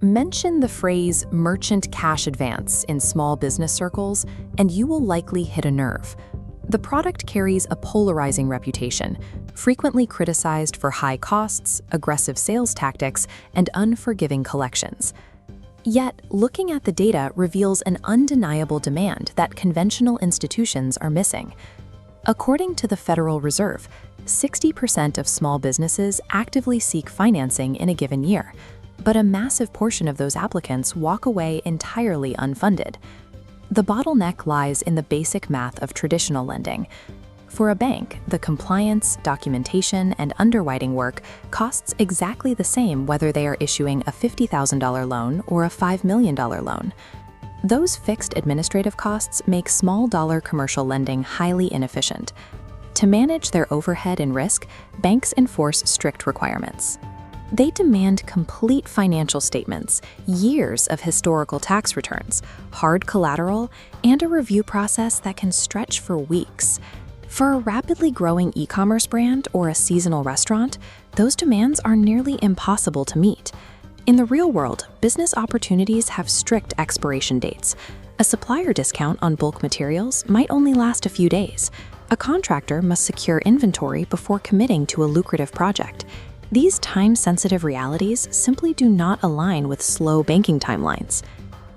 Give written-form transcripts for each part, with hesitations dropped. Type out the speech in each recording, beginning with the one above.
Mention the phrase merchant cash advance in small business circles, and you will likely hit a nerve. The product carries a polarizing reputation, frequently criticized for high costs, aggressive sales tactics, and unforgiving collections. Yet, looking at the data reveals an undeniable demand that conventional institutions are missing. According to the Federal Reserve, 60% of small businesses actively seek financing in a given year, but a massive portion of those applicants walk away entirely unfunded. The bottleneck lies in the basic math of traditional lending. For a bank, the compliance, documentation, and underwriting work costs exactly the same whether they are issuing a $50,000 loan or a $5 million loan. Those fixed administrative costs make small-dollar commercial lending highly inefficient. To manage their overhead and risk, banks enforce strict requirements. They demand complete financial statements, years of historical tax returns, hard collateral, and a review process that can stretch for weeks. For a rapidly growing e-commerce brand or a seasonal restaurant, those demands are nearly impossible to meet. In the real world, business opportunities have strict expiration dates. A supplier discount on bulk materials might only last a few days. A contractor must secure inventory before committing to a lucrative project. These time-sensitive realities simply do not align with slow banking timelines.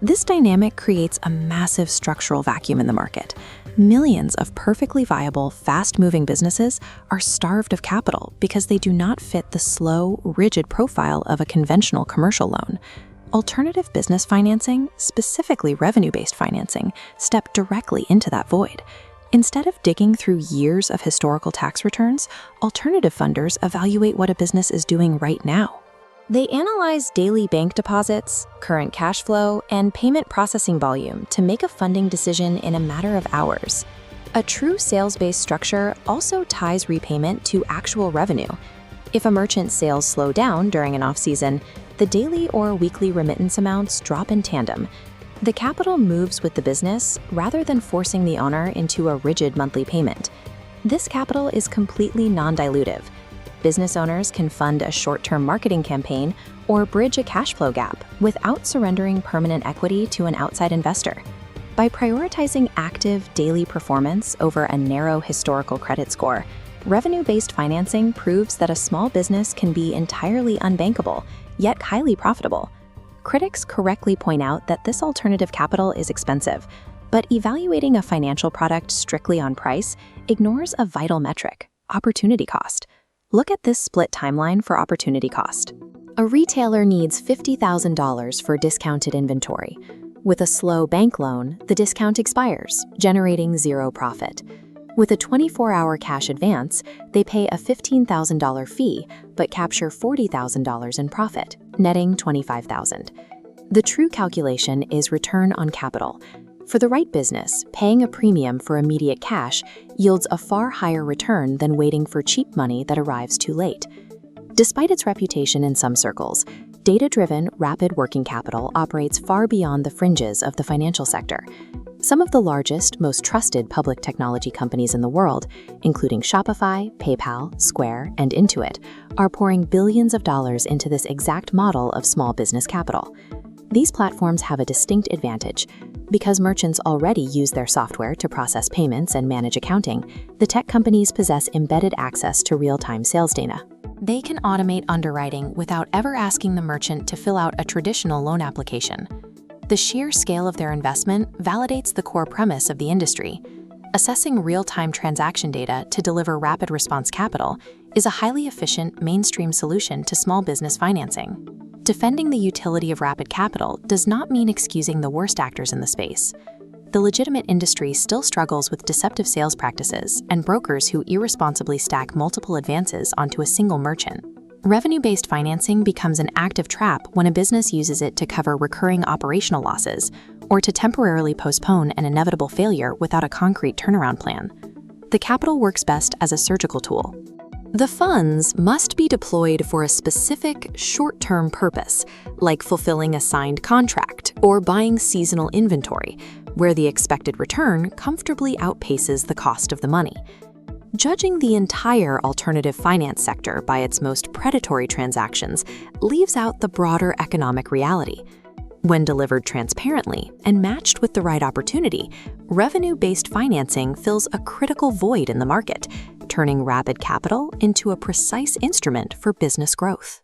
This dynamic creates a massive structural vacuum in the market. Millions of perfectly viable, fast-moving businesses are starved of capital because they do not fit the slow, rigid profile of a conventional commercial loan. Alternative business financing, specifically revenue-based financing, step directly into that void. Instead of digging through years of historical tax returns, alternative funders evaluate what a business is doing right now. They analyze daily bank deposits, current cash flow, and payment processing volume to make a funding decision in a matter of hours. A true sales-based structure also ties repayment to actual revenue. If a merchant's sales slow down during an off-season, the daily or weekly remittance amounts drop in tandem. The capital moves with the business rather than forcing the owner into a rigid monthly payment. This capital is completely non-dilutive. Business owners can fund a short-term marketing campaign or bridge a cash flow gap without surrendering permanent equity to an outside investor. By prioritizing active daily performance over a narrow historical credit score, revenue-based financing proves that a small business can be entirely unbankable, yet highly profitable. Critics correctly point out that this alternative capital is expensive, but evaluating a financial product strictly on price ignores a vital metric: opportunity cost. Look at this split timeline for opportunity cost. A retailer needs $50,000 for discounted inventory. With a slow bank loan, the discount expires, generating zero profit. With a 24-hour cash advance, they pay a $15,000 fee but capture $40,000 in profit, netting $25,000. The true calculation is return on capital. For the right business, paying a premium for immediate cash yields a far higher return than waiting for cheap money that arrives too late. Despite its reputation in some circles, data-driven, rapid working capital operates far beyond the fringes of the financial sector. Some of the largest, most trusted public technology companies in the world, including Shopify, PayPal, Square, and Intuit, are pouring billions of dollars into this exact model of small business capital. These platforms have a distinct advantage. Because merchants already use their software to process payments and manage accounting, the tech companies possess embedded access to real-time sales data. They can automate underwriting without ever asking the merchant to fill out a traditional loan application. The sheer scale of their investment validates the core premise of the industry. Assessing real-time transaction data to deliver rapid response capital is a highly efficient mainstream solution to small business financing. Defending the utility of rapid capital does not mean excusing the worst actors in the space. The legitimate industry still struggles with deceptive sales practices and brokers who irresponsibly stack multiple advances onto a single merchant. Revenue-based financing becomes an active trap when a business uses it to cover recurring operational losses or to temporarily postpone an inevitable failure without a concrete turnaround plan. The capital works best as a surgical tool. The funds must be deployed for a specific short-term purpose, like fulfilling a signed contract or buying seasonal inventory, where the expected return comfortably outpaces the cost of the money. Judging the entire alternative finance sector by its most predatory transactions leaves out the broader economic reality. When delivered transparently and matched with the right opportunity, revenue-based financing fills a critical void in the market, turning rapid capital into a precise instrument for business growth.